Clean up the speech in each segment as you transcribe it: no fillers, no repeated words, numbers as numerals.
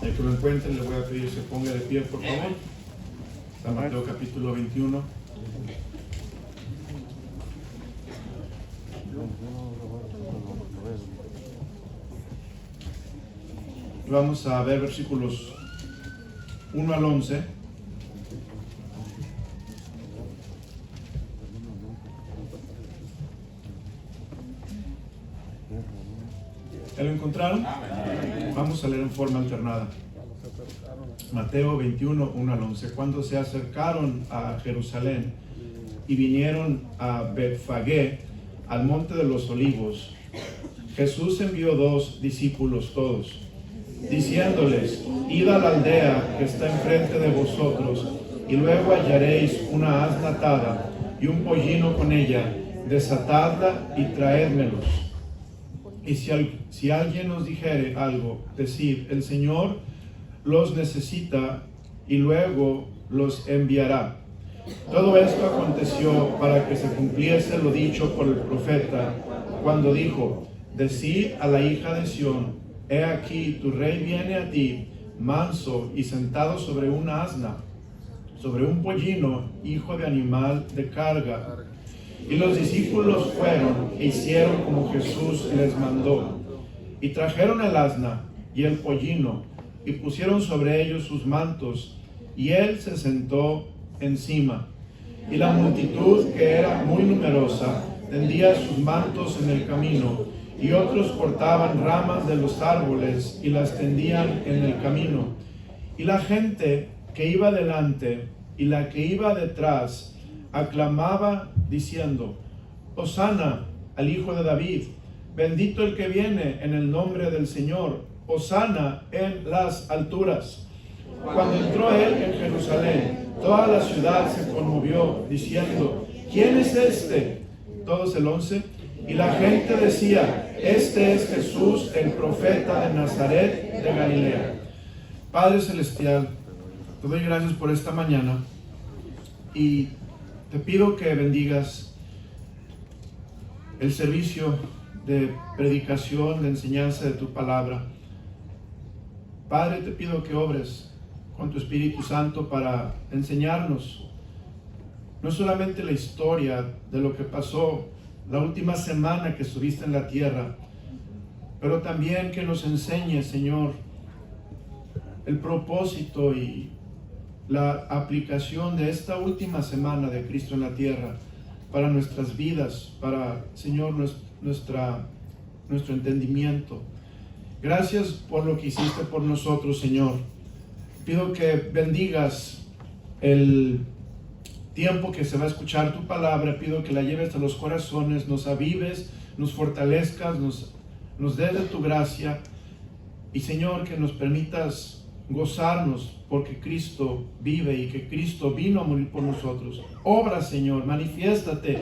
El que lo encuentre le voy a pedir que se ponga de pie, por favor. San Mateo capítulo 21. Vamos a ver versículos 1 al 11. ¿Ya lo encontraron? Vamos a leer en forma alternada. Mateo 21, 1 al 11. Cuando se acercaron a Jerusalén y vinieron a Betfagé, al monte de los olivos, Jesús envió 2 discípulos todos, diciéndoles: id a la aldea que está enfrente de vosotros, y luego hallaréis una asna atada y un pollino con ella, desatadla y traédmelos. Y si alguien os dijere algo, decid: el Señor los necesita, y luego los enviará. Todo esto aconteció para que se cumpliese lo dicho por el profeta, cuando dijo: decid a la hija de Sión: he aquí tu rey viene a ti, manso y sentado sobre una asna, sobre un pollino, hijo de animal de carga. Y los discípulos fueron e hicieron como Jesús les mandó, y trajeron el asna y el pollino, y pusieron sobre ellos sus mantos, y él se sentó encima. Y la multitud, que era muy numerosa, tendía sus mantos en el camino, y otros cortaban ramas de los árboles y las tendían en el camino. Y la gente que iba delante y la que iba detrás aclamaba diciendo: Hosana al Hijo de David, bendito el que viene en el nombre del Señor, Hosana en las alturas. Cuando entró él en Jerusalén, toda la ciudad se conmovió, diciendo: ¿quién es este? Todos el 11. Y la gente decía: este es Jesús, el profeta de Nazaret de Galilea. Padre Celestial, te doy gracias por esta mañana y te pido que bendigas el servicio de predicación, de enseñanza de tu palabra. Padre, te pido que obres con tu Espíritu Santo para enseñarnos no solamente la historia de lo que pasó la última semana que estuviste en la tierra, pero también que nos enseñes, Señor, el propósito y la aplicación de esta última semana de Cristo en la tierra para nuestras vidas, para, Señor, nuestro entendimiento. Gracias por lo que hiciste por nosotros, Señor. Pido que bendigas el tiempo que se va a escuchar tu palabra. Pido que la lleves a los corazones, nos avives, nos fortalezcas, nos des de tu gracia. Y, Señor, que nos permitas gozarnos porque Cristo vive y que Cristo vino a morir por nosotros. Obra, Señor, manifiéstate,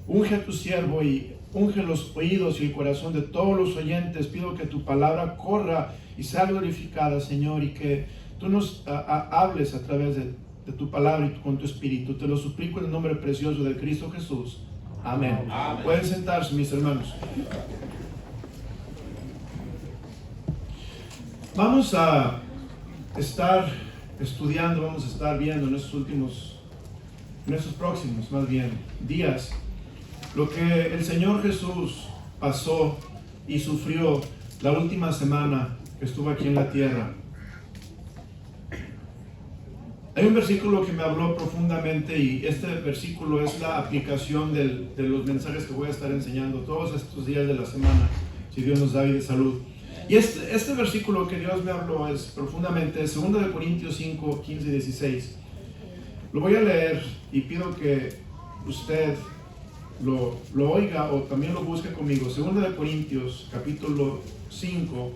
unge a tu siervo y unge los oídos y el corazón de todos los oyentes. Pido que tu palabra corra y sea glorificada, Señor, y que tú nos hables a través de tu palabra y con tu espíritu. Te lo suplico en el nombre precioso de Cristo Jesús. Amén. Amén. Pueden sentarse, mis hermanos. Vamos a estar estudiando, vamos a estar viendo en estos próximos días, lo que el Señor Jesús pasó y sufrió la última semana que estuvo aquí en la tierra. Hay un versículo que me habló profundamente y este versículo es la aplicación de los mensajes que voy a estar enseñando todos estos días de la semana, si Dios nos da vida y salud. Y este versículo que Dios me habló es profundamente 2 Corintios 5, 15 y 16. Lo voy a leer y pido que usted lo oiga o también lo busque conmigo. 2 Corintios capítulo 5,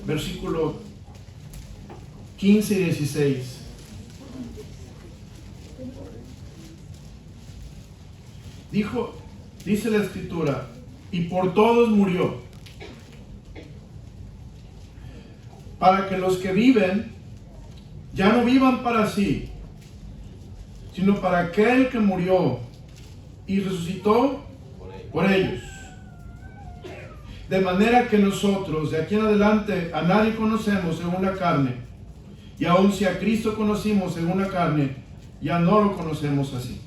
versículo 15 y 16. Dice la Escritura: y por todos murió, para que los que viven ya no vivan para sí, sino para aquel que murió y resucitó por ellos. de manera que nosotros de aquí en adelante a nadie conocemos según la carne, y aun si a Cristo conocimos según la carne, ya no lo conocemos así.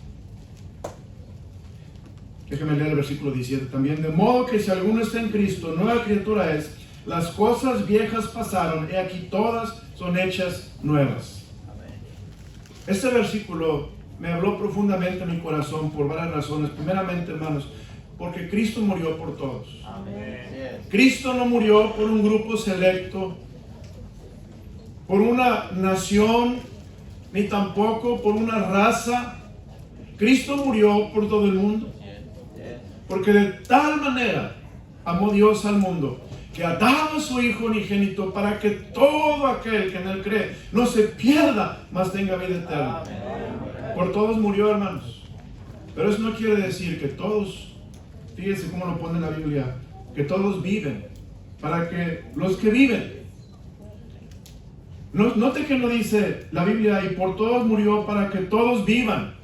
Déjeme leer el versículo 17 también. De modo que si alguno está en Cristo, nueva criatura es, las cosas viejas pasaron, y aquí todas son hechas nuevas. Este versículo me habló profundamente en mi corazón por varias razones. Primeramente, hermanos, porque Cristo murió por todos. Cristo no murió por un grupo selecto, por una nación, ni tampoco por una raza. Cristo murió por todo el mundo. Porque de tal manera amó Dios al mundo, que ha dado a su Hijo unigénito para que todo aquel que en Él cree no se pierda, mas tenga vida eterna. Por todos murió, hermanos. Pero eso no quiere decir que todos, fíjense cómo lo pone en la Biblia, que todos viven, para que los que viven. Note que no dice la Biblia, y por todos murió para que todos vivan.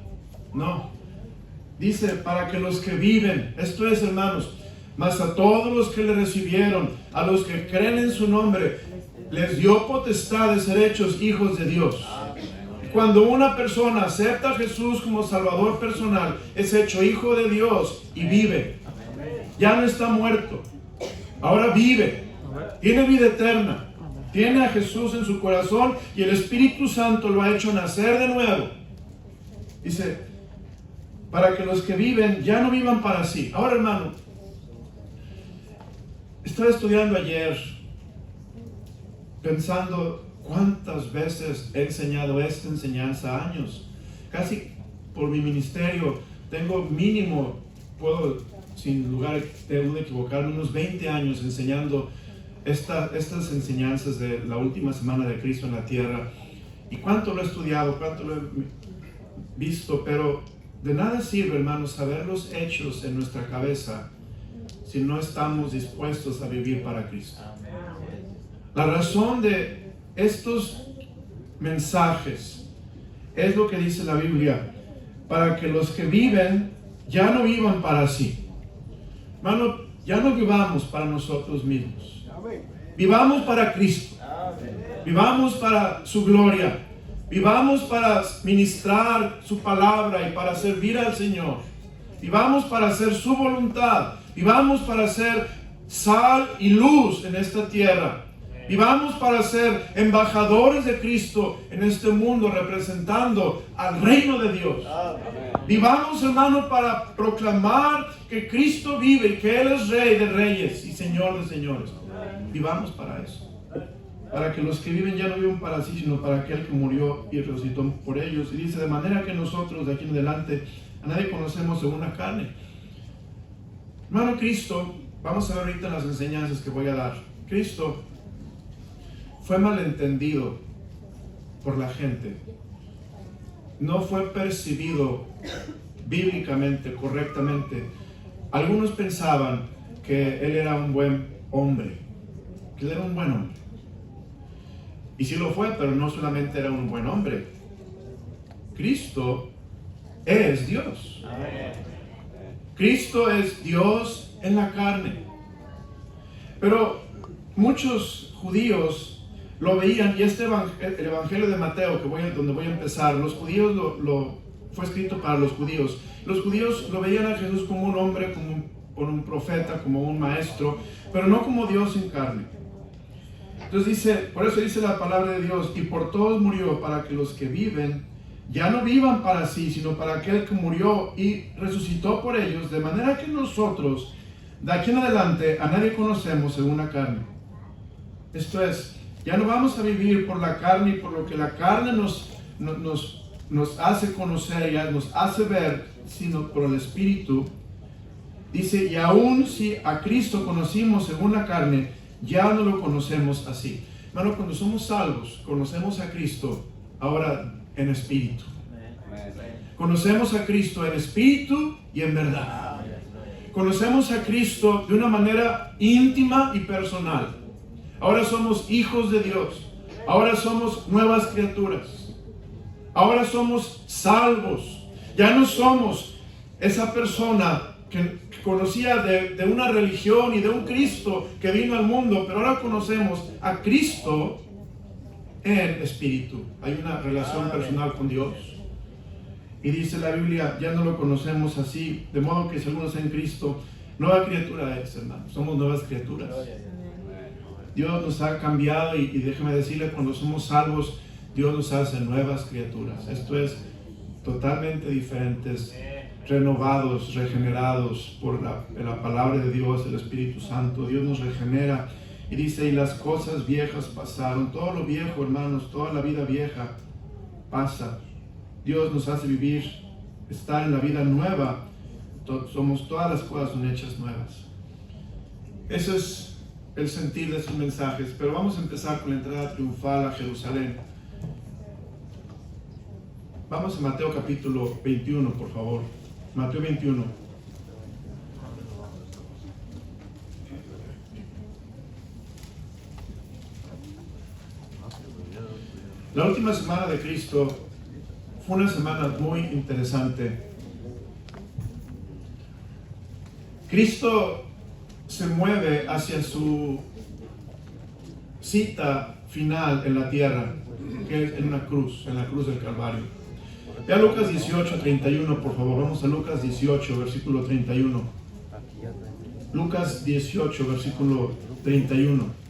No. Dice, para que los que viven, esto es, hermanos, mas a todos los que le recibieron, a los que creen en su nombre, les dio potestad de ser hechos hijos de Dios. Cuando una persona acepta a Jesús como Salvador personal, es hecho hijo de Dios y vive. Ya no está muerto, ahora vive, tiene vida eterna, tiene a Jesús en su corazón y el Espíritu Santo lo ha hecho nacer de nuevo. Dice, para que los que viven ya no vivan para sí. Ahora, hermano, estaba estudiando ayer, pensando cuántas veces he enseñado esta enseñanza, años. Casi por mi ministerio, tengo mínimo, puedo sin lugar de duda equivocarme, unos 20 años enseñando estas enseñanzas de la última semana de Cristo en la tierra. Y cuánto lo he estudiado, cuánto lo he visto, pero de nada sirve, hermanos, saber los hechos en nuestra cabeza si no estamos dispuestos a vivir para Cristo. La razón de estos mensajes es lo que dice la Biblia, para que los que viven ya no vivan para sí. Hermano, ya no vivamos para nosotros mismos. Vivamos para Cristo. Vivamos para su gloria. Vivamos para ministrar su palabra y para servir al Señor. Vivamos para hacer su voluntad. Vivamos para ser sal y luz en esta tierra. Vivamos para ser embajadores de Cristo en este mundo, representando al reino de Dios. Vivamos, hermano, para proclamar que Cristo vive y que Él es Rey de reyes y Señor de señores. Vivamos para eso. Para que los que viven ya no vivan para sí, sino para aquel que murió y resucitó por ellos. Y dice, de manera que nosotros de aquí en adelante a nadie conocemos según la carne. Hermano, Cristo, vamos a ver ahorita en las enseñanzas que voy a dar. Cristo fue malentendido por la gente. No fue percibido bíblicamente, correctamente. Algunos pensaban que Él era un buen hombre, que Él era un buen hombre. Y sí lo fue, pero no solamente era un buen hombre. Cristo es Dios. Cristo es Dios en la carne. Pero muchos judíos lo veían, y el Evangelio de Mateo, donde voy a empezar, los judíos fue escrito para los judíos. Los judíos lo veían a Jesús como un hombre, como un profeta, como un maestro, pero no como Dios en carne. Entonces dice, por eso dice la palabra de Dios, y por todos murió, para que los que viven ya no vivan para sí, sino para aquel que murió y resucitó por ellos, de manera que nosotros de aquí en adelante a nadie conocemos según la carne. Esto es, ya no vamos a vivir por la carne y por lo que la carne nos hace conocer, ya nos hace ver, sino por el Espíritu. Dice, y aún si a Cristo conocimos según la carne, ya no lo conocemos así. Hermano, cuando somos salvos, conocemos a Cristo ahora en espíritu. Conocemos a Cristo en espíritu y en verdad. Conocemos a Cristo de una manera íntima y personal. Ahora somos hijos de Dios. Ahora somos nuevas criaturas. Ahora somos salvos. Ya no somos esa persona que conocía de una religión y de un Cristo que vino al mundo, pero ahora conocemos a Cristo en espíritu. Hay una relación personal con Dios. Y dice la Biblia, ya no lo conocemos así, de modo que si alguno está en Cristo, nueva criatura es, hermano. Somos nuevas criaturas. Dios nos ha cambiado y déjeme decirle, cuando somos salvos, Dios nos hace nuevas criaturas. Esto es totalmente diferentes, renovados, regenerados por la palabra de Dios, el Espíritu Santo. Dios nos regenera y dice, y las cosas viejas pasaron. Todo lo viejo, hermanos, toda la vida vieja pasa. Dios nos hace vivir, estar en la vida nueva. Todas las cosas son hechas nuevas. Eso es el sentir de sus mensajes, pero vamos a empezar con la entrada triunfal a Jerusalén. Vamos a Mateo capítulo 21, por favor. Mateo 21. La última semana de Cristo fue una semana muy interesante. Cristo se mueve hacia su cita final en la tierra, que es en la cruz del Calvario. Ya Lucas 18, 31, por favor. Vamos a Lucas 18, versículo 31. Lucas 18, versículo 31.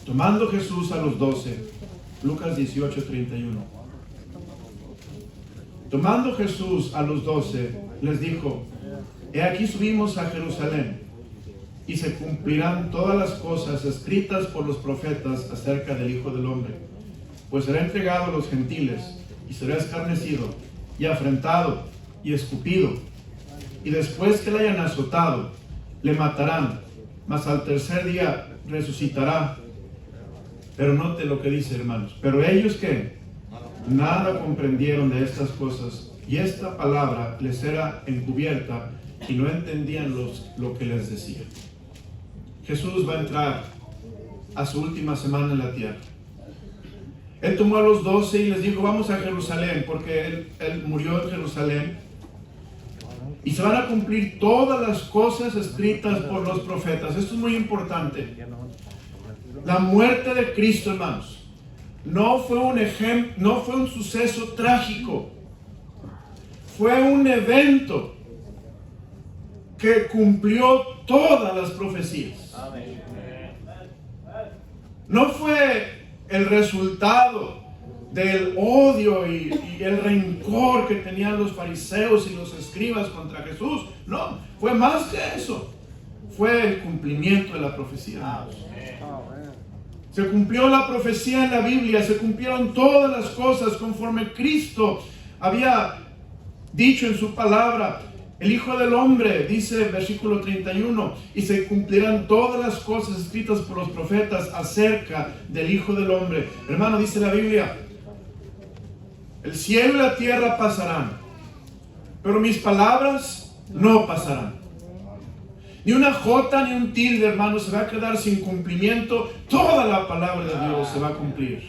Tomando Jesús a los 12, Lucas 18, 31. Tomando Jesús a los 12, les dijo, he aquí subimos a Jerusalén, y se cumplirán todas las cosas escritas por los profetas acerca del Hijo del Hombre. Pues será entregado a los gentiles, y será escarnecido, y afrentado, y escupido. Y después que le hayan azotado, le matarán, mas al tercer día resucitará. Pero note lo que dice, hermanos. Pero ellos que nada comprendieron de estas cosas, y esta palabra les era encubierta, y no entendían lo que les decía. Jesús va a entrar a su última semana en la tierra. Él tomó a los 12 y les dijo, vamos a Jerusalén, porque él murió en Jerusalén. Y se van a cumplir todas las cosas escritas por los profetas. Esto es muy importante. La muerte de Cristo, hermanos, no fue un suceso trágico. Fue un evento que cumplió todas las profecías. No fue el resultado del odio y el rencor que tenían los fariseos y los escribas contra Jesús. No, fue más que eso. Fue el cumplimiento de la profecía. Se cumplió la profecía en la Biblia, se cumplieron todas las cosas conforme Cristo había dicho en su palabra. El Hijo del Hombre, dice versículo 31, y se cumplirán todas las cosas escritas por los profetas acerca del Hijo del Hombre. Hermano, dice la Biblia, el cielo y la tierra pasarán, pero mis palabras no pasarán. Ni una jota ni un tilde, hermano, se va a quedar sin cumplimiento. Toda la palabra de Dios se va a cumplir.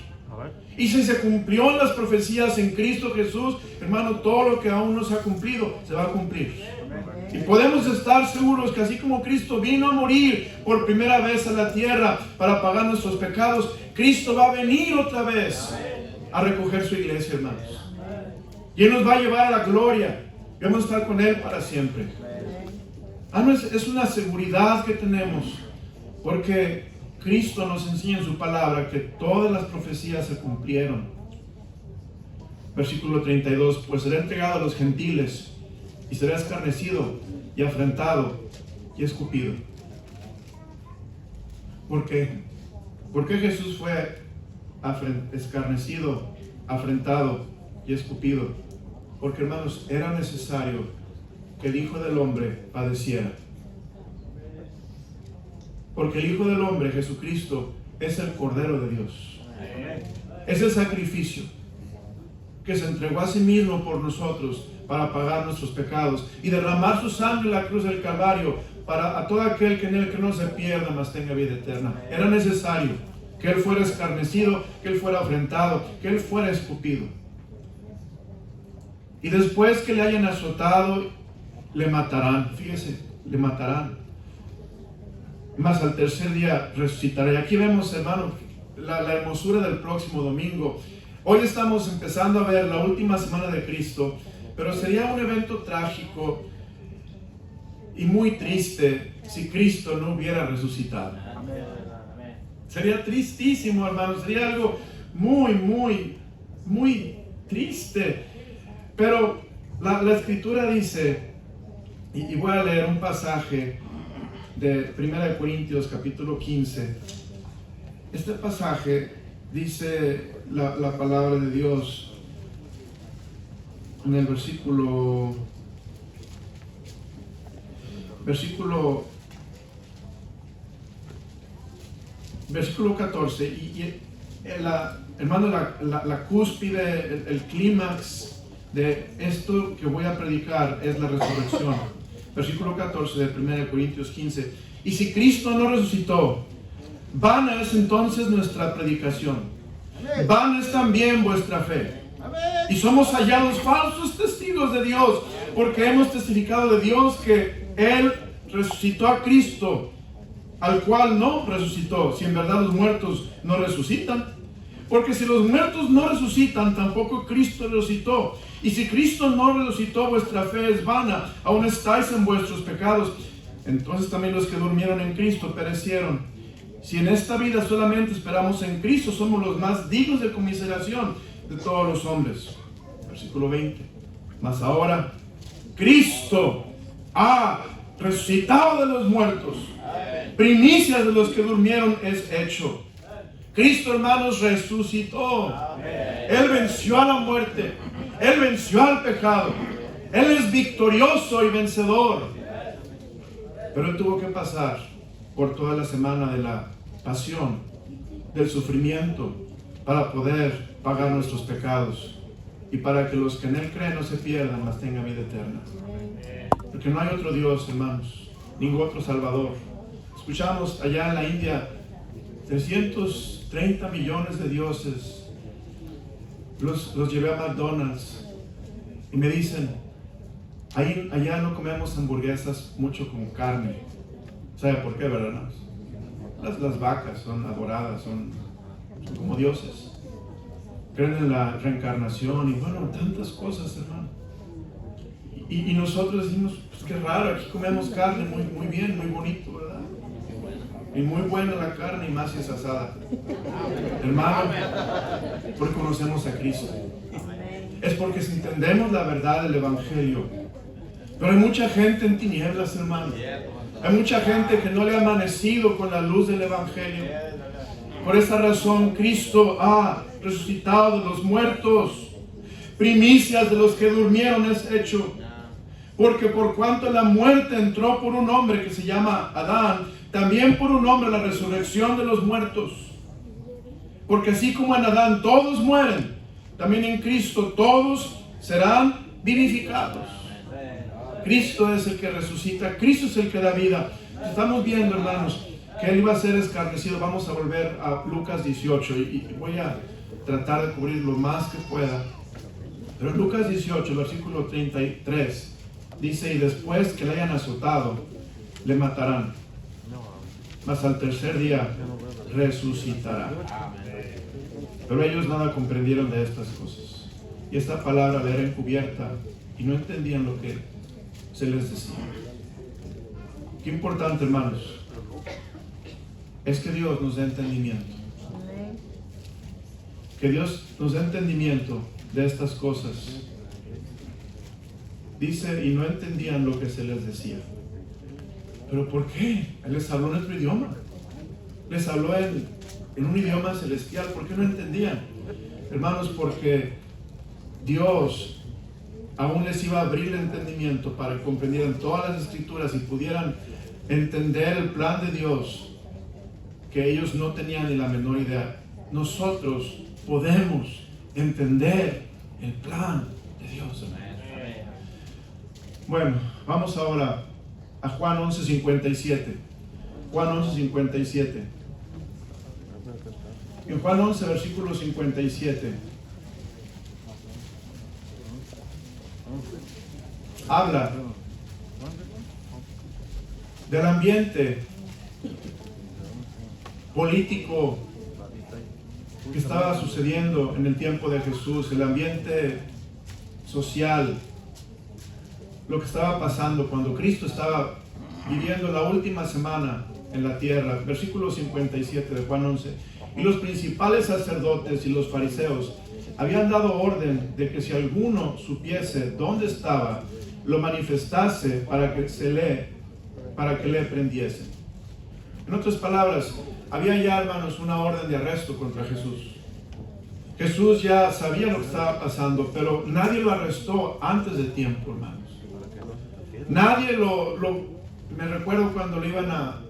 Y si se cumplió en las profecías en Cristo Jesús, hermano, todo lo que aún no se ha cumplido, se va a cumplir. Y podemos estar seguros que así como Cristo vino a morir por primera vez a la tierra para pagar nuestros pecados, Cristo va a venir otra vez a recoger su iglesia, hermanos. Y Él nos va a llevar a la gloria. Y vamos a estar con Él para siempre. Es una seguridad que tenemos, porque Cristo nos enseña en su palabra que todas las profecías se cumplieron. Versículo 32, pues será entregado a los gentiles, y será escarnecido, y afrentado, y escupido. ¿Por qué? ¿Por qué Jesús fue escarnecido, afrentado y escupido? Porque, hermanos, era necesario que el Hijo del Hombre padeciera. Porque el Hijo del Hombre, Jesucristo, es el Cordero de Dios. Es el sacrificio que se entregó a sí mismo por nosotros para pagar nuestros pecados y derramar su sangre en la cruz del Calvario para a todo aquel que en él que no se pierda, mas tenga vida eterna. Era necesario que él fuera escarnecido, que él fuera afrentado, que él fuera escupido. Y después que le hayan azotado, le matarán. Fíjese, le matarán. Mas al tercer día resucitará. Y aquí vemos, hermano, la hermosura del próximo domingo. Hoy estamos empezando a ver la última semana de Cristo, pero sería un evento trágico y muy triste si Cristo no hubiera resucitado. Sería tristísimo, hermano. Sería algo muy, muy, muy triste. Pero la Escritura dice, y voy a leer un pasaje de 1 Corintios capítulo 15. Este pasaje dice la palabra de Dios en el versículo versículo 14, hermano, la cúspide, el clímax de esto que voy a predicar es la resurrección. Versículo 14 de 1 Corintios 15. Y si Cristo no resucitó, vana es entonces nuestra predicación, vana es también vuestra fe. Y somos hallados falsos testigos de Dios, porque hemos testificado de Dios que Él resucitó a Cristo, al cual no resucitó, si en verdad los muertos no resucitan. Porque si los muertos no resucitan, tampoco Cristo resucitó. Y si Cristo no resucitó, vuestra fe es vana, aún estáis en vuestros pecados. Entonces también los que durmieron en Cristo perecieron. Si en esta vida solamente esperamos en Cristo, somos los más dignos de conmiseración de todos los hombres. Versículo 20. Mas ahora Cristo ha resucitado de los muertos, primicias de los que durmieron es hecho. Cristo, hermanos, resucitó. Él venció a la muerte, Él venció al pecado, Él es victorioso y vencedor. Pero Él tuvo que pasar por toda la semana de la pasión, del sufrimiento, para poder pagar nuestros pecados y para que los que en Él creen no se pierdan, mas tengan vida eterna. Porque no hay otro Dios, hermanos, ningún otro Salvador. Escuchamos allá en la India 330 millones de dioses. Los llevé a McDonald's y me dicen, allá no comemos hamburguesas mucho con carne. ¿Sabe por qué, verdad? Las vacas son adoradas, son como dioses. Creen en la reencarnación y bueno, tantas cosas, hermano. Y nosotros decimos, pues qué raro, aquí comemos carne muy bien, muy bonito, ¿verdad? Y muy buena la carne y más si es asada. Hermano, porque conocemos a Cristo. Es porque si entendemos la verdad del Evangelio. Pero hay mucha gente en tinieblas, hermano. Hay mucha gente que no le ha amanecido con la luz del Evangelio. Por esa razón, Cristo ha resucitado de los muertos. Primicias de los que durmieron es hecho. Porque por cuanto la muerte entró por un hombre que se llama Adán, también por un hombre la resurrección de los muertos. Porque así como en Adán todos mueren, también en Cristo todos serán vivificados. Cristo es el que resucita, Cristo es el que da vida. Estamos viendo, hermanos, que Él iba a ser escarnecido. Vamos a volver a Lucas 18 y voy a tratar de cubrir lo más que pueda. Pero en Lucas 18, versículo 33, dice, y después que le hayan azotado, le matarán. Mas al tercer día resucitará. Pero ellos nada comprendieron de estas cosas. Y esta palabra la era encubierta y no entendían lo que se les decía. Qué importante, hermanos, es que Dios nos dé entendimiento. Que Dios nos dé entendimiento de estas cosas. Dice, y no entendían lo que se les decía. ¿Pero por qué? Él les habló en otro idioma. Les habló en un idioma celestial. ¿Por qué no entendían? Hermanos, porque Dios aún les iba a abrir el entendimiento para que comprendieran todas las escrituras y pudieran entender el plan de Dios, que ellos no tenían ni la menor idea. Nosotros podemos entender el plan de Dios. Bueno, vamos ahora a Juan 11:57. Juan 11:57. En Juan 11, versículo 57. Habla del ambiente político que estaba sucediendo en el tiempo de Jesús, el ambiente social, lo que estaba pasando cuando Cristo estaba viviendo la última semana en la tierra. Versículo 57 de Juan 11. Y los principales sacerdotes y los fariseos habían dado orden de que si alguno supiese dónde estaba, lo manifestase para que le prendiesen. En otras palabras, había ya, hermanos, una orden de arresto contra Jesús. Jesús ya sabía lo que estaba pasando, pero nadie lo arrestó antes de tiempo, hermanos. Nadie me recuerdo cuando lo iban a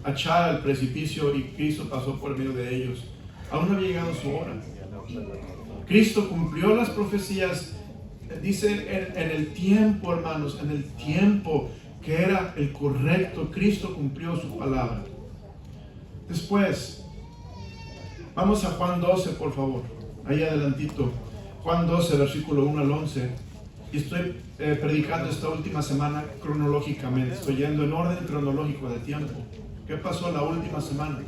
echar al precipicio y Cristo pasó por medio de ellos. Aún no había llegado su hora. Cristo cumplió las profecías, dice en el tiempo, hermanos, en el tiempo que era el correcto. Cristo cumplió su palabra. Después, vamos a Juan 12, por favor, ahí adelantito. Juan 12, versículo 1 al 11. Y estoy predicando esta última semana cronológicamente. Estoy yendo en orden cronológico de tiempo. ¿Qué pasó la última semana?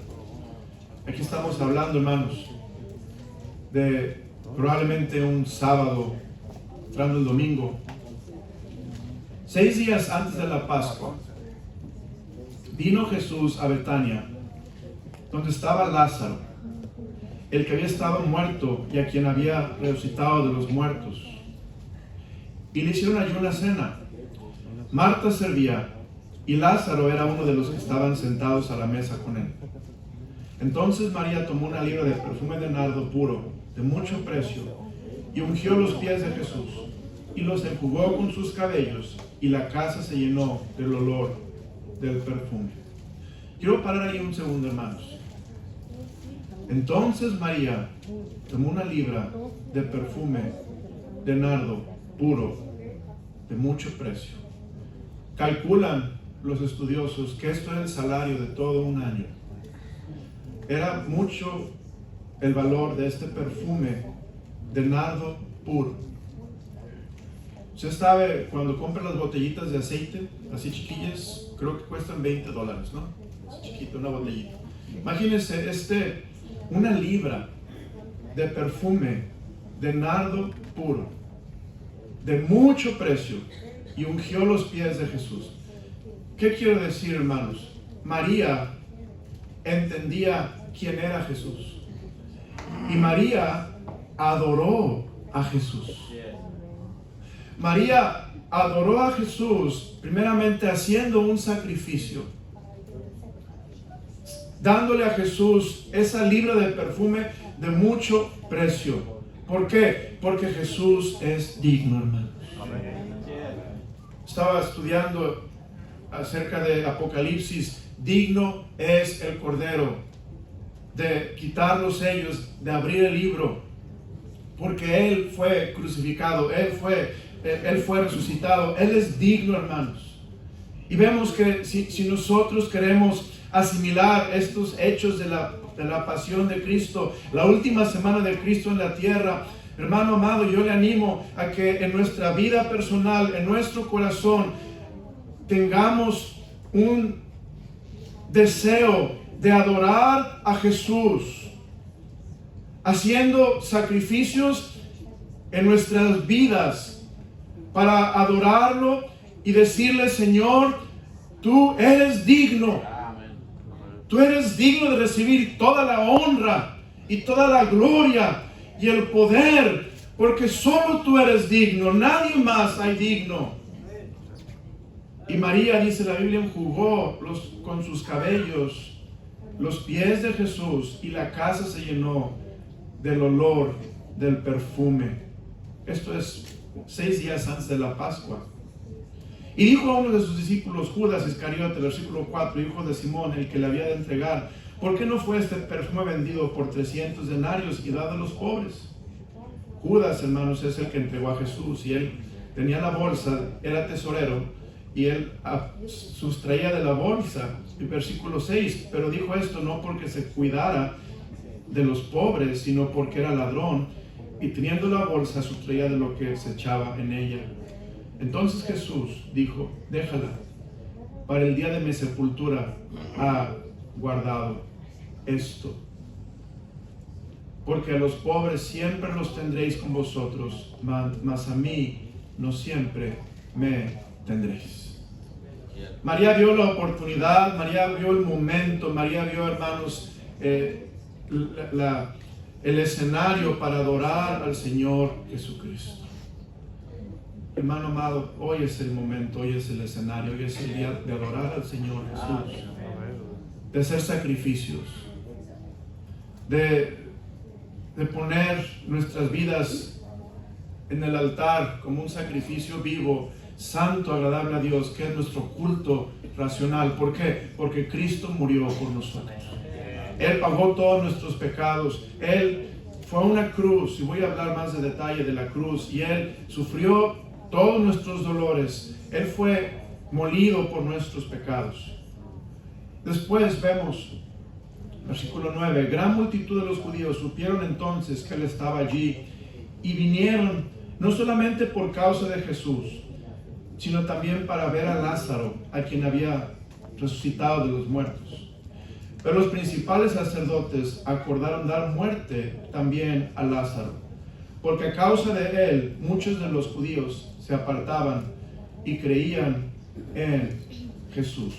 Aquí estamos hablando, hermanos, de probablemente un sábado, entrando el domingo. 6 días antes de la Pascua, vino Jesús a Betania, donde estaba Lázaro, el que había estado muerto y a quien había resucitado de los muertos. Y le hicieron allí una cena. Marta servía y Lázaro era uno de los que estaban sentados a la mesa con él. Entonces María tomó una libra de perfume de nardo puro, de mucho precio, y ungió los pies de Jesús, y los enjugó con sus cabellos, y la casa se llenó del olor del perfume. Quiero parar ahí un segundo, hermanos. Entonces María tomó una libra de perfume de nardo puro, de mucho precio. Calculan los estudiosos que esto era el salario de todo un año. Era mucho el valor de este perfume de nardo puro. Usted sabe, cuando compra las botellitas de aceite, así chiquillas, creo que cuestan $20, ¿no? Es chiquito, una botellita. Imagínense una libra de perfume de nardo puro, de mucho precio, y ungió los pies de Jesús. ¿Qué quiero decir, hermanos? María entendía quién era Jesús. Y María adoró a Jesús. María adoró a Jesús primeramente haciendo un sacrificio, dándole a Jesús esa libra de perfume de mucho precio. ¿Por qué? Porque Jesús es digno, hermanos. Estaba estudiando acerca de Apocalipsis. Digno es el Cordero de quitar los sellos, de abrir el libro, porque Él fue crucificado, Él fue resucitado. Él es digno, hermanos. Y vemos que si nosotros queremos asimilar estos hechos de la pasión de Cristo, la última semana de Cristo en la tierra, hermano amado, yo le animo a que en nuestra vida personal, en nuestro corazón, tengamos un deseo de adorar a Jesús, haciendo sacrificios en nuestras vidas para adorarlo y decirle: Señor, tú eres digno. Tú eres digno de recibir toda la honra y toda la gloria y el poder, porque solo tú eres digno, nadie más hay digno. Y María, dice la Biblia, enjugó con sus cabellos los pies de Jesús, y la casa se llenó del olor del perfume. Esto es 6 días antes de la Pascua. Y dijo a uno de sus discípulos, Judas Iscariote, versículo 4, hijo de Simón, el que le había de entregar: ¿por qué no fue este perfume vendido por 300 denarios y dado a los pobres? Judas, hermanos, es el que entregó a Jesús, y él tenía la bolsa, era tesorero, y él sustraía de la bolsa. En versículo 6, pero dijo esto no porque se cuidara de los pobres, sino porque era ladrón, y teniendo la bolsa sustraía de lo que se echaba en ella. Entonces Jesús dijo, déjala, para el día de mi sepultura ha guardado esto. Porque a los pobres siempre los tendréis con vosotros, mas a mí no siempre me tendréis. María vio la oportunidad, María vio el momento, María vio, hermanos, el escenario para adorar al Señor Jesucristo. Hermano amado, hoy es el momento, hoy es el escenario, hoy es el día de adorar al Señor Jesús, de hacer sacrificios, de poner nuestras vidas en el altar como un sacrificio vivo, santo, agradable a Dios, que es nuestro culto racional. ¿Por qué? Porque Cristo murió por nosotros. Él pagó todos nuestros pecados. Él fue a una cruz, y voy a hablar más de detalle de la cruz, y Él sufrió todos nuestros dolores. Él fue molido por nuestros pecados. Después vemos, versículo 9, gran multitud de los judíos supieron entonces que Él estaba allí, y vinieron no solamente por causa de Jesús, sino también para ver a Lázaro, a quien había resucitado de los muertos. Pero los principales sacerdotes acordaron dar muerte también a Lázaro, porque a causa de él muchos de los judíos se apartaban y creían en Jesús.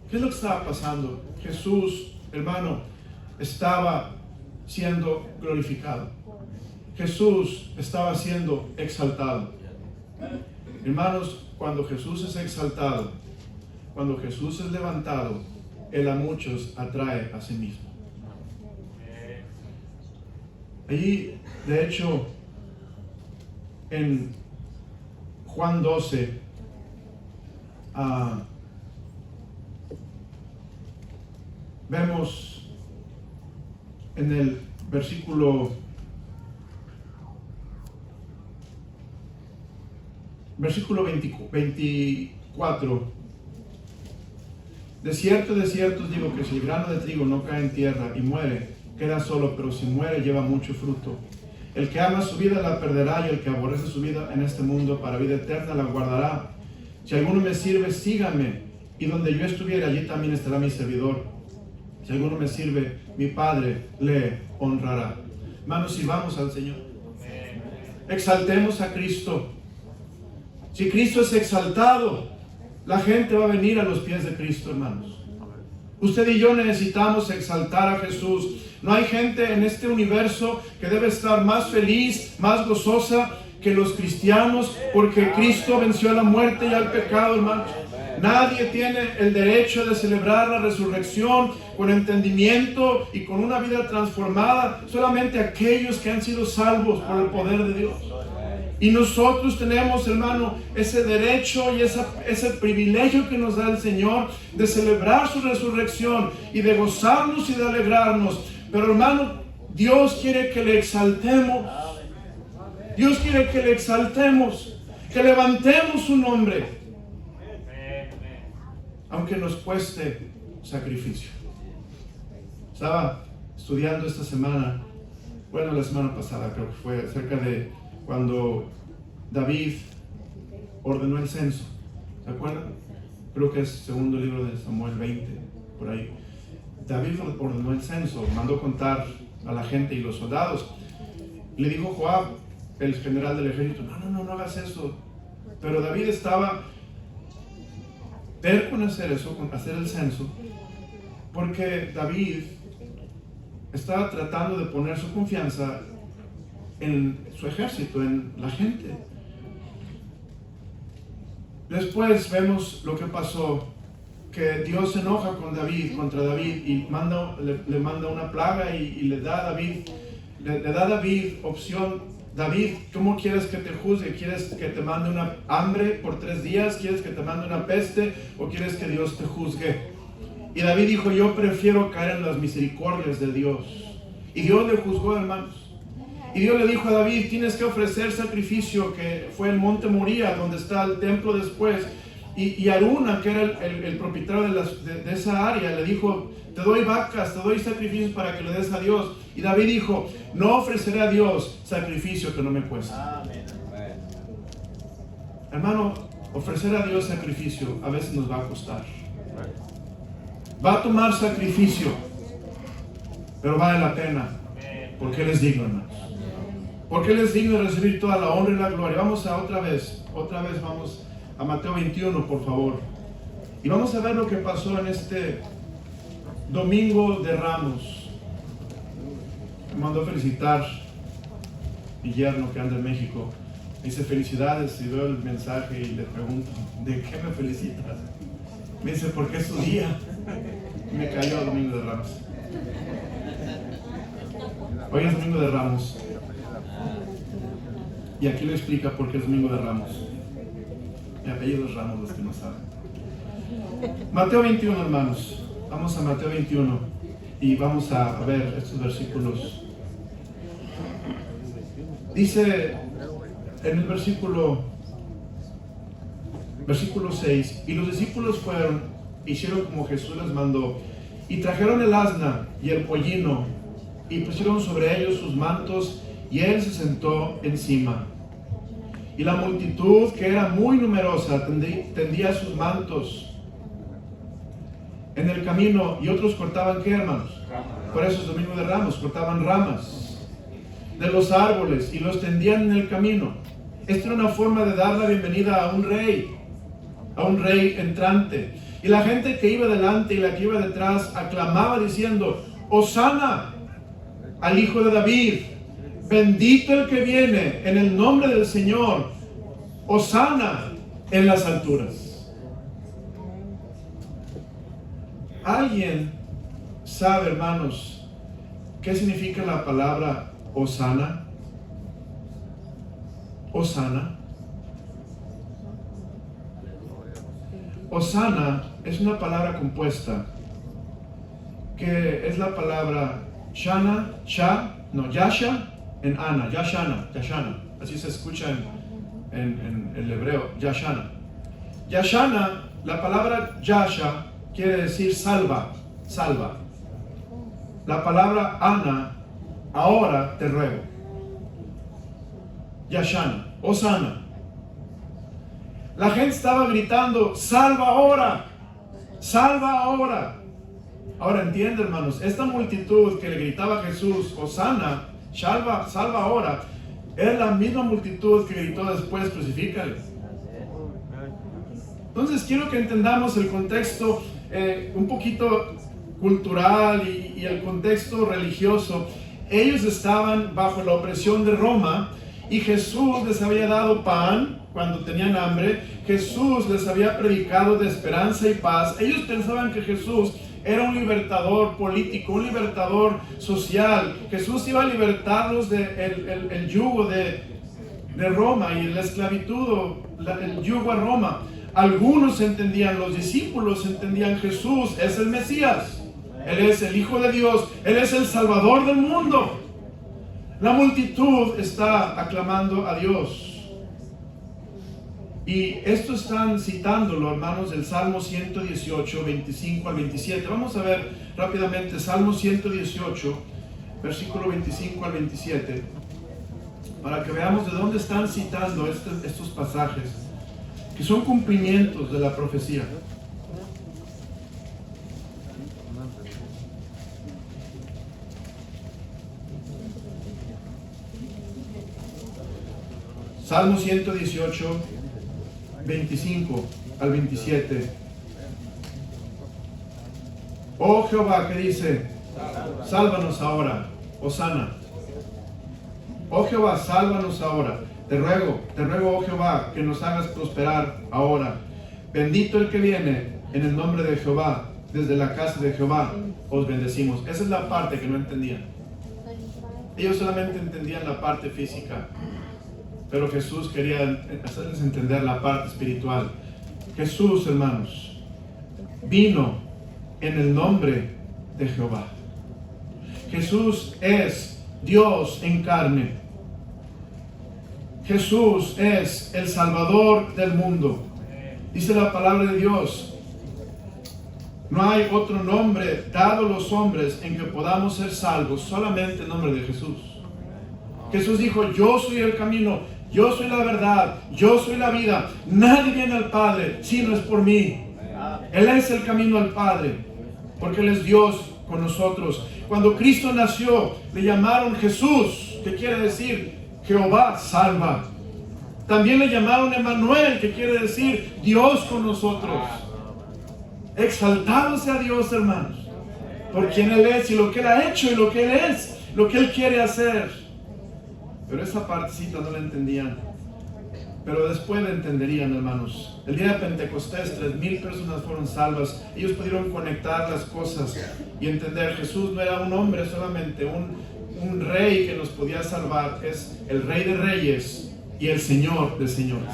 ¿Qué es lo que estaba pasando? Jesús, hermano, estaba siendo glorificado. Jesús estaba siendo exaltado. Hermanos, cuando Jesús es exaltado, cuando Jesús es levantado, Él a muchos atrae a sí mismo. Allí, de hecho, en Juan 12, vemos en el versículo 24, de cierto os digo que si el grano de trigo no cae en tierra y muere, queda solo, pero si muere lleva mucho fruto. El que ama su vida la perderá, y el que aborrece su vida en este mundo para vida eterna la guardará. Si alguno me sirve, sígame, y donde yo estuviera, allí también estará mi servidor. Si alguno me sirve, mi Padre le honrará. Hermanos, sirvamos al Señor. Exaltemos a Cristo. Si Cristo es exaltado, la gente va a venir a los pies de Cristo, hermanos. Usted y yo necesitamos exaltar a Jesús. No hay gente en este universo que debe estar más feliz, más gozosa que los cristianos, porque Cristo venció a la muerte y al pecado, hermanos. Nadie tiene el derecho de celebrar la resurrección con entendimiento y con una vida transformada, solamente aquellos que han sido salvos por el poder de Dios. Y nosotros tenemos, hermano, ese derecho y ese privilegio que nos da el Señor de celebrar su resurrección y de gozarnos y de alegrarnos. Pero, hermano, Dios quiere que le exaltemos. Dios quiere que le exaltemos, que levantemos su nombre, aunque nos cueste sacrificio. Estaba estudiando esta semana, bueno, la semana pasada, creo que fue acerca de cuando David ordenó el censo. ¿Se acuerdan? Creo que es segundo libro de Samuel 20, por ahí. David ordenó el censo, mandó contar a la gente y los soldados. Le dijo Joab, el general del ejército, no hagas eso. Pero David estaba terco en hacer eso, con hacer el censo, porque David estaba tratando de poner su confianza en su ejército, en la gente. Después vemos lo que pasó, que Dios se enoja contra David y le manda una plaga y le da a David opción. David, ¿cómo quieres que te juzgue? ¿Quieres que te mande una hambre por 3 días? ¿Quieres que te mande una peste? ¿O quieres que Dios te juzgue? Y David dijo, yo prefiero caer en las misericordias de Dios. Y Dios le juzgó, hermanos. Y Dios le dijo a David, tienes que ofrecer sacrificio, que fue el monte Moría, donde está el templo después. Y Aruna, que era el propietario de esa área, le dijo, te doy vacas, te doy sacrificios para que le des a Dios. Y David dijo, no ofreceré a Dios sacrificio que no me cueste. Hermano, ofrecer a Dios sacrificio a veces nos va a costar. Va a tomar sacrificio, pero vale la pena, porque Él es digno, hermanos. Porque Él es digno de recibir toda la honra y la gloria. Vamos a otra vez vamos a Mateo 21, por favor. Y vamos a ver lo que pasó en este Domingo de Ramos. Me mandó a felicitar mi yerno que anda en México. Me dice felicidades, y veo el mensaje y le pregunto, ¿de qué me felicitas? Me dice, porque es tu día. Y me cayó el Domingo de Ramos. Hoy es Domingo de Ramos. Y aquí le explica por qué es Domingo de Ramos. Mi apellido es Ramos, los que no saben. Mateo 21, hermanos. Vamos a Mateo 21 y vamos a ver estos versículos. Dice en el versículo 6, y los discípulos fueron, hicieron como Jesús les mandó, y trajeron el asna y el pollino, y pusieron sobre ellos sus mantos, y él se sentó encima. Y la multitud, que era muy numerosa, tendía sus mantos en el camino, y otros cortaban, ¿qué, hermanos? Por eso es Domingo de Ramos, cortaban ramas de los árboles y los tendían en el camino. Esta era una forma de dar la bienvenida a un rey entrante. Y la gente que iba delante y la que iba detrás aclamaba diciendo, Hosana al Hijo de David, bendito el que viene en el nombre del Señor, Hosana en las alturas. ¿Alguien sabe, hermanos, qué significa la palabra Hosana? Hosana. Hosana es una palabra compuesta que es la palabra Yasha en Ana, Yashana, así se escucha en el hebreo, Yashana. Yashana, la palabra Yasha quiere decir salva. La palabra Ana, ahora te ruego. Yashana, Hosana. La gente estaba gritando, salva ahora, salva ahora. Ahora entiende, hermanos, esta multitud que le gritaba a Jesús, Hosana, salva ahora, era la misma multitud que gritó después, crucifícale. Entonces quiero que entendamos el contexto un poquito cultural y el contexto religioso. Ellos estaban bajo la opresión de Roma y Jesús les había dado pan cuando tenían hambre. Jesús les había predicado de esperanza y paz. Ellos pensaban que Jesús era un libertador político, un libertador social. Jesús iba a libertarlos del yugo de Roma y la esclavitud, el yugo a Roma. Algunos entendían, los discípulos entendían, Jesús es el Mesías, Él es el Hijo de Dios, Él es el Salvador del mundo. La multitud está aclamando a Dios. Y esto están citándolo, hermanos, del Salmo 118, 25 al 27. Vamos a ver rápidamente Salmo 118, versículo 25 al 27, para que veamos de dónde están citando estos pasajes, que son cumplimientos de la profecía. Salmo 118, 25 al 27. Oh Jehová, que dice, sálvanos ahora, Hosana. Oh Jehová, sálvanos ahora. Te ruego, oh Jehová, que nos hagas prosperar ahora. Bendito el que viene en el nombre de Jehová. Desde la casa de Jehová os bendecimos. Esa es la parte que no entendían. Ellos solamente entendían la parte física, pero Jesús quería hacerles entender la parte espiritual. Jesús, hermanos, vino en el nombre de Jehová. Jesús es Dios en carne. Jesús es el Salvador del mundo. Dice la palabra de Dios: no hay otro nombre dado a los hombres en que podamos ser salvos, solamente el nombre de Jesús. Jesús dijo: yo soy el camino, yo soy la verdad, yo soy la vida. Nadie viene al Padre si no es por mí. Él es el camino al Padre, porque Él es Dios con nosotros. Cuando Cristo nació, le llamaron Jesús, que quiere decir Jehová salva. También le llamaron Emmanuel, que quiere decir Dios con nosotros. Exaltado sea Dios, hermanos, por quien Él es y lo que Él ha hecho y lo que Él es, lo que Él quiere hacer. Pero esa partecita no la entendían. Pero después la entenderían, hermanos. El día de Pentecostés, 3,000 personas fueron salvas. Ellos pudieron conectar las cosas y entender: Jesús no era un hombre solamente, un rey que nos podía salvar. Es el Rey de Reyes y el Señor de Señores.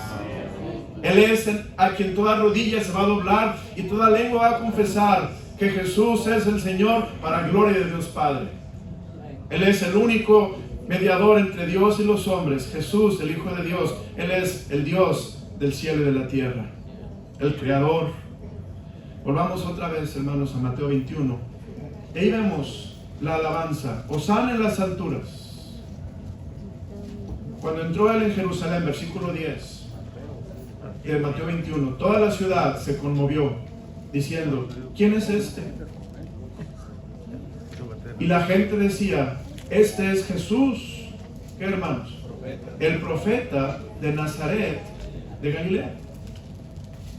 Él es a quien toda rodilla se va a doblar y toda lengua va a confesar que Jesús es el Señor, para gloria de Dios Padre. Él es el único mediador entre Dios y los hombres. Jesús, el Hijo de Dios. Él es el Dios del cielo y de la tierra, el Creador. Volvamos otra vez, hermanos, a Mateo 21. Y ahí vemos la alabanza: Hosana en las alturas. Cuando entró Él en Jerusalén, versículo 10 de Mateo 21, toda la ciudad se conmovió, diciendo: ¿quién es este? Y la gente decía: este es Jesús. ¿Qué, hermanos? El profeta de Nazaret de Galilea.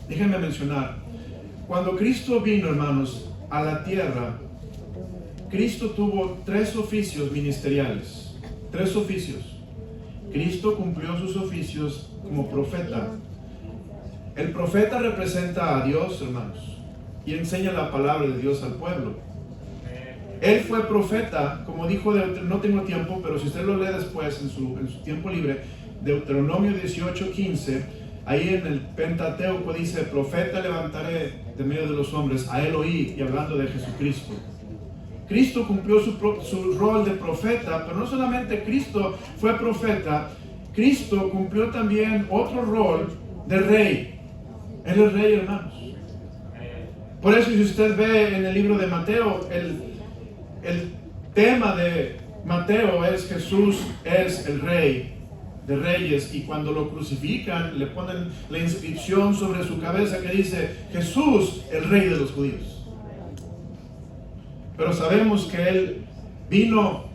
Déjenme mencionar, cuando Cristo vino, hermanos, a la tierra, Cristo tuvo 3 oficios ministeriales. 3 oficios. Cristo cumplió sus oficios como profeta. El profeta representa a Dios, hermanos, y enseña la palabra de Dios al pueblo. Él fue profeta, como dijo, no tengo tiempo, pero si usted lo lee después en su tiempo libre, Deuteronomio 18:15, ahí en el Pentateuco dice: profeta levantaré de medio de los hombres, a él oí, y hablando de Jesucristo. Cristo cumplió su rol de profeta, pero no solamente Cristo fue profeta, Cristo cumplió también otro rol de rey. Él es rey, hermanos. Por eso, si usted ve en el libro de Mateo, el tema de Mateo es: Jesús es el Rey de Reyes, y cuando lo crucifican le ponen la inscripción sobre su cabeza que dice: Jesús, el Rey de los judíos. Pero sabemos que Él vino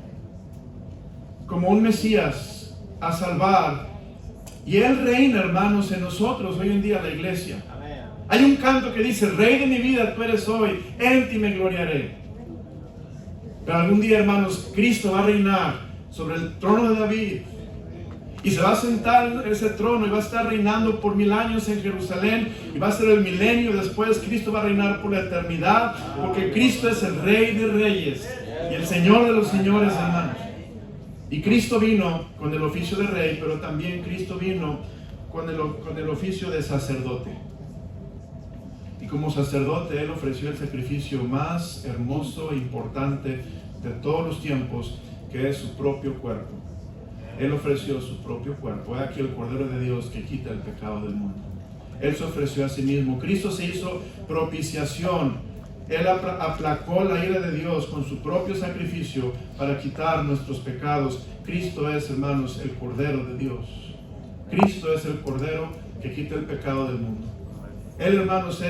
como un Mesías a salvar, y Él reina, hermanos, en nosotros hoy en día, la iglesia. Hay un canto que dice: Rey de mi vida tú eres hoy, en ti me gloriaré. Pero algún día, hermanos, Cristo va a reinar sobre el trono de David, y se va a sentar en ese trono y va a estar reinando por 1000 años en Jerusalén, y va a ser el milenio. Después Cristo va a reinar por la eternidad, porque Cristo es el Rey de Reyes y el Señor de los señores, hermanos. Y Cristo vino con el oficio de rey, pero también Cristo vino con el oficio de sacerdote. Y como sacerdote, Él ofreció el sacrificio más hermoso e importante de todos los tiempos, que es su propio cuerpo. Él ofreció su propio cuerpo. He aquí el Cordero de Dios que quita el pecado del mundo. Él se ofreció a sí mismo. Cristo se hizo propiciación. Él aplacó la ira de Dios con su propio sacrificio para quitar nuestros pecados. Cristo es, hermanos, el Cordero de Dios. Cristo es el Cordero que quita el pecado del mundo. Él, hermanos,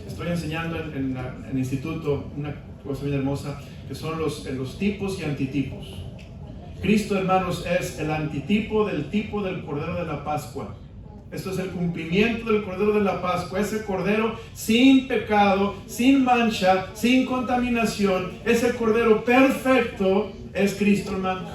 estoy enseñando en el instituto una cosa bien hermosa, que son los tipos y antitipos. Cristo, hermanos, es el antitipo del tipo del Cordero de la Pascua. Esto es el cumplimiento del Cordero de la Pascua, ese Cordero sin pecado, sin mancha, sin contaminación. Ese Cordero perfecto es Cristo, hermanos.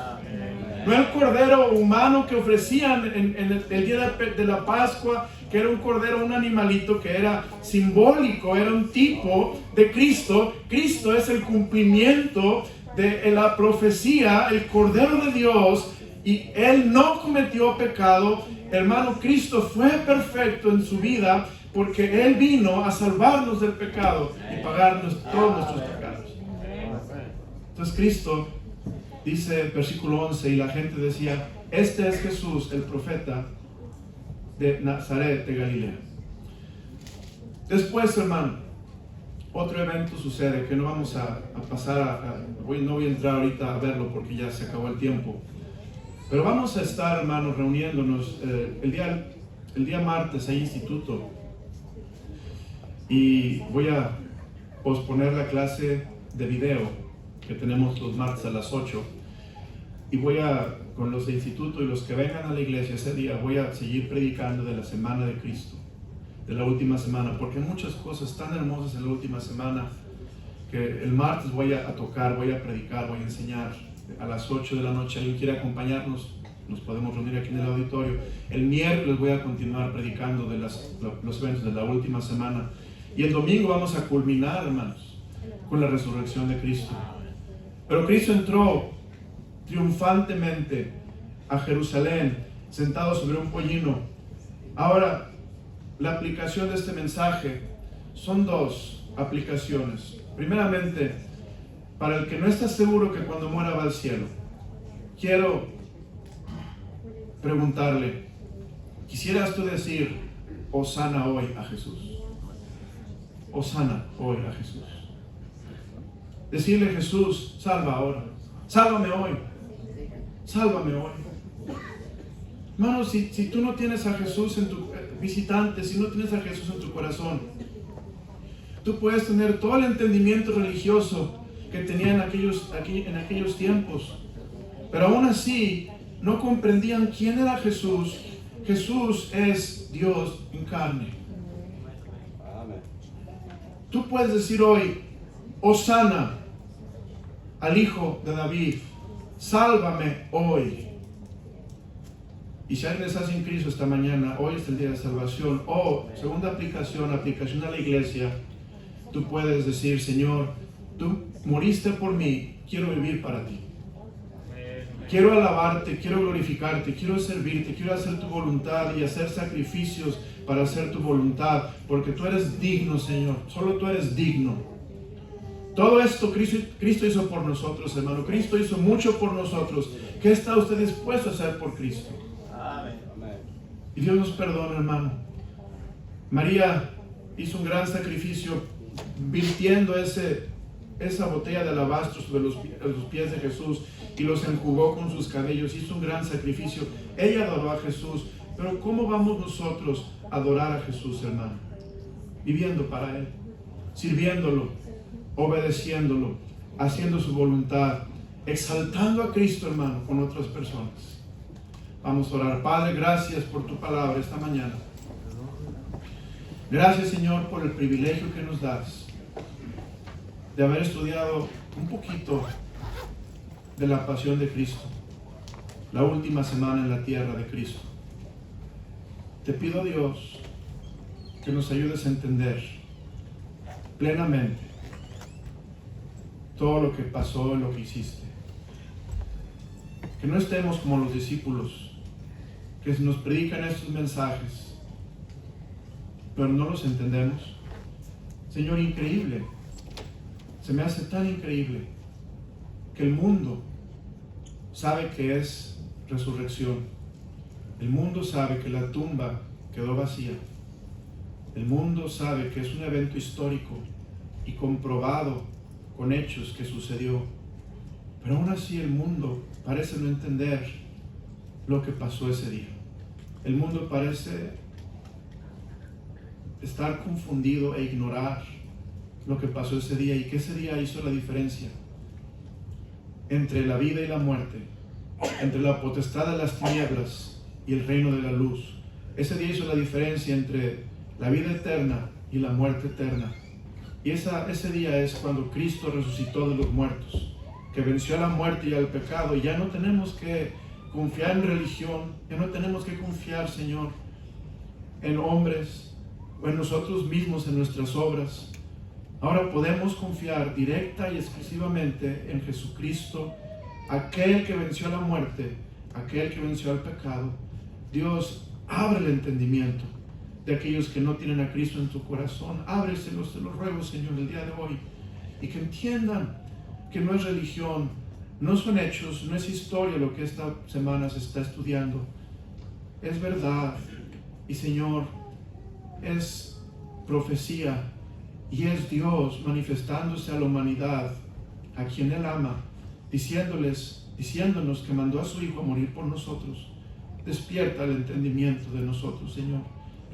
No el Cordero humano que ofrecían en el día de la Pascua, que era un cordero, un animalito que era simbólico, era un tipo de Cristo. Cristo es el cumplimiento de la profecía, el Cordero de Dios, y Él no cometió pecado. Hermano, Cristo fue perfecto en su vida porque Él vino a salvarnos del pecado y pagar todos nuestros pecados. Entonces Cristo Dice versículo 11, y la gente decía, este es Jesús, el profeta de Nazaret de Galilea. Después, hermano, otro evento sucede que no vamos a pasar no voy a entrar ahorita a verlo porque ya se acabó el tiempo. Pero vamos a estar, hermanos, reuniéndonos el día martes en instituto. Y voy a posponer la clase de video que tenemos los martes a las 8. Y con los de instituto y los que vengan a la iglesia ese día, voy a seguir predicando de la semana de Cristo, de la última semana, porque hay muchas cosas tan hermosas en la última semana que el martes voy a tocar, voy a predicar, voy a enseñar a las 8 de la noche. ¿Alguien quiere acompañarnos? Nos podemos reunir aquí en el auditorio. El miércoles voy a continuar predicando de los eventos de la última semana. Y el domingo vamos a culminar, hermanos, con la resurrección de Cristo. Pero Cristo entró triunfantemente a Jerusalén, sentado sobre un pollino. Ahora, la aplicación de este mensaje son dos aplicaciones. Primeramente, para el que no está seguro que cuando muera va al cielo, quiero preguntarle, ¿quisieras tú decir Hosana hoy a Jesús? Hosana hoy a Jesús. Decirle, Jesús, salva ahora. Sálvame hoy. Sálvame hoy. Hermano, si tú no tienes a Jesús en tu visitante, si no tienes a Jesús en tu corazón, tú puedes tener todo el entendimiento religioso que tenían en aquellos tiempos, pero aún así no comprendían quién era Jesús. Jesús es Dios en carne. Tú puedes decir hoy, Hosana al Hijo de David, sálvame hoy. Y si alguien está sin Cristo esta mañana, hoy es el día de salvación. O, segunda aplicación a la iglesia, tú puedes decir, Señor, tú moriste por mí, quiero vivir para ti. Quiero alabarte, quiero glorificarte, quiero servirte, quiero hacer tu voluntad y hacer sacrificios para hacer tu voluntad, porque tú eres digno, Señor, solo tú eres digno. Todo esto Cristo hizo por nosotros, hermano. Cristo hizo mucho por nosotros. ¿Qué está usted dispuesto a hacer por Cristo? Amén. Y Dios nos perdona, hermano. María hizo un gran sacrificio virtiendo esa botella de alabastro sobre los pies de Jesús y los enjugó con sus cabellos. Hizo un gran sacrificio. Ella adoró a Jesús. Pero ¿cómo vamos nosotros a adorar a Jesús, hermano? Viviendo para Él, sirviéndolo, obedeciéndolo, haciendo su voluntad, exaltando a Cristo, hermano, con otras personas. Vamos a orar. Padre, gracias por tu palabra esta mañana. Gracias, Señor, por el privilegio que nos das de haber estudiado un poquito de la pasión de Cristo, la última semana en la tierra de Cristo. Te pido, Dios, que nos ayudes a entender plenamente todo lo que pasó y lo que hiciste. Que no estemos como los discípulos que nos predican estos mensajes, pero no los entendemos. Señor, increíble. Se me hace tan increíble que el mundo sabe que es resurrección. El mundo sabe que la tumba quedó vacía. El mundo sabe que es un evento histórico y comprobado con hechos que sucedió. Pero aún así el mundo parece no entender lo que pasó ese día. El mundo parece estar confundido e ignorar lo que pasó ese día y que ese día hizo la diferencia entre la vida y la muerte, entre la potestad de las tinieblas y el reino de la luz. Ese día hizo la diferencia entre la vida eterna y la muerte eterna. Y ese día es cuando Cristo resucitó de los muertos, que venció a la muerte y al pecado. Y ya no tenemos que confiar en religión, ya no tenemos que confiar, Señor, en hombres o en nosotros mismos, en nuestras obras. Ahora podemos confiar directa y exclusivamente en Jesucristo, aquel que venció a la muerte, aquel que venció al pecado. Dios, abre el entendimiento de aquellos que no tienen a Cristo en tu corazón. Ábreselos, te los ruego, Señor, el día de hoy, y que entiendan que no es religión, No son hechos, no es historia lo que esta semana se está estudiando. Es verdad. Y Señor, es profecía y es Dios manifestándose a la humanidad, a quien Él ama, diciéndonos que mandó a su Hijo a morir por nosotros. Despierta el entendimiento de nosotros, Señor.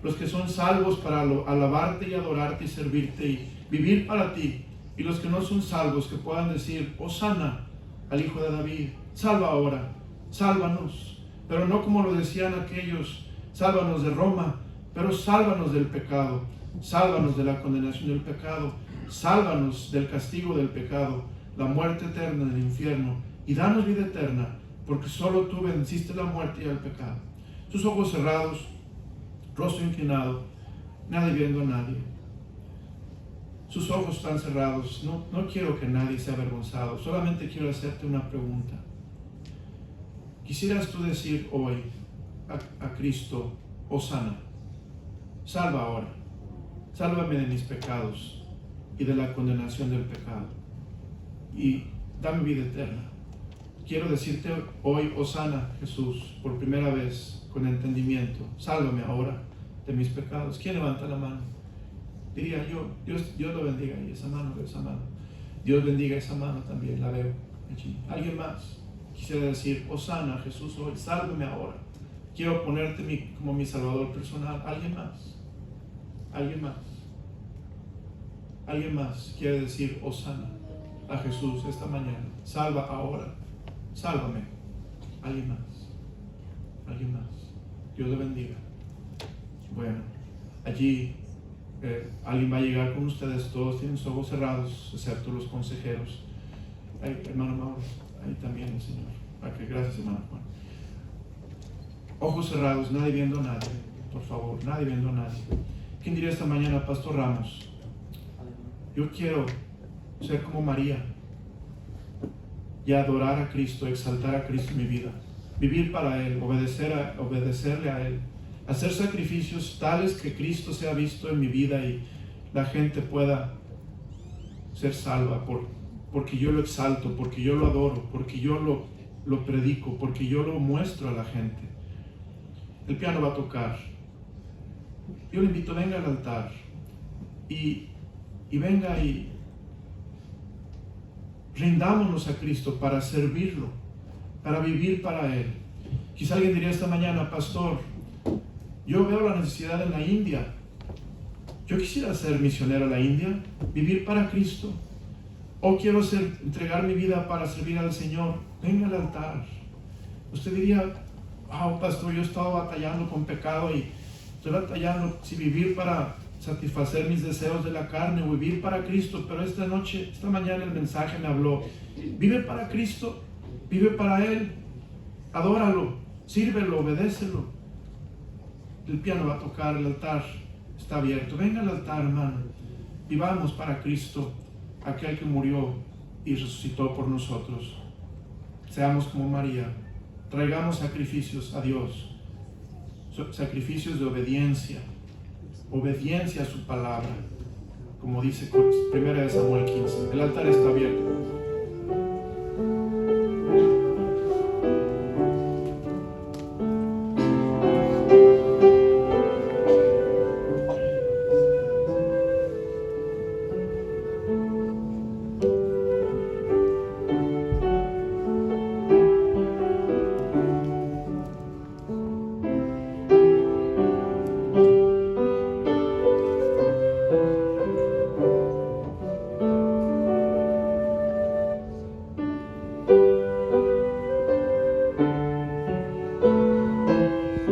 Los que son salvos para alabarte y adorarte y servirte y vivir para ti. Y los que no son salvos, que puedan decir: Hosana al Hijo de David, salva ahora, sálvanos. Pero no como lo decían aquellos: sálvanos de Roma, pero sálvanos del pecado, sálvanos de la condenación del pecado, sálvanos del castigo del pecado, la muerte eterna del infierno, y danos vida eterna, porque solo tú venciste la muerte y el pecado. Tus ojos cerrados, rostro inclinado, nadie viendo a nadie. Sus ojos están cerrados. No quiero que nadie sea avergonzado. Solamente quiero hacerte una pregunta. ¿Quisieras tú decir hoy a Cristo: Hosana, salva ahora, sálvame de mis pecados y de la condenación del pecado, y dame vida eterna? Quiero decirte hoy: Hosana, Jesús, por primera vez, con entendimiento, sálvame ahora de mis pecados. ¿Quién levanta la mano? Diría yo: Dios lo bendiga. Y esa mano, Dios bendiga esa mano también, la veo allí. ¿Alguien más quisiera decir: Hosana, Jesús, hoy, sálvame ahora? Quiero ponerte como mi Salvador personal. ¿Alguien más? ¿Alguien más? ¿Alguien más quiere decir: Hosana a Jesús esta mañana? Salva ahora, sálvame. ¿Alguien más? ¿Alguien más? Dios le bendiga. Bueno, allí alguien va a llegar con ustedes. Todos tienen sus ojos cerrados, excepto los consejeros. Hermano Mauro, ahí también el Señor. Gracias, hermano Juan. Ojos cerrados, nadie viendo a nadie, por favor, nadie viendo a nadie. ¿Quién diría esta mañana: Pastor Ramos, yo quiero ser como María y adorar a Cristo, exaltar a Cristo en mi vida, vivir para Él, obedecerle a Él, hacer sacrificios tales que Cristo sea visto en mi vida y la gente pueda ser salva porque yo lo exalto, porque yo lo adoro, porque yo lo predico, porque yo lo muestro a la gente? El piano va a tocar. Yo le invito: venga al altar y venga y rindámonos a Cristo para servirlo, para vivir para Él. Quizá alguien diría esta mañana: Pastor, yo veo la necesidad en la India. Yo quisiera ser misionero a la India, vivir para Cristo. O quiero entregar mi vida para servir al Señor. Venga al altar. Usted diría: wow, pastor, yo he estado batallando con pecado y estoy batallando si vivir para satisfacer mis deseos de la carne o vivir para Cristo. Pero esta mañana el mensaje me habló: vive para Cristo, vive para Él, adóralo, sírvelo, obedécelo. El piano va a tocar, el altar está abierto. Venga al altar, hermano. Vivamos para Cristo, aquel que murió y resucitó por nosotros. Seamos como María. Traigamos sacrificios a Dios, sacrificios de obediencia a su palabra, como dice 1 Samuel 15. El altar está abierto.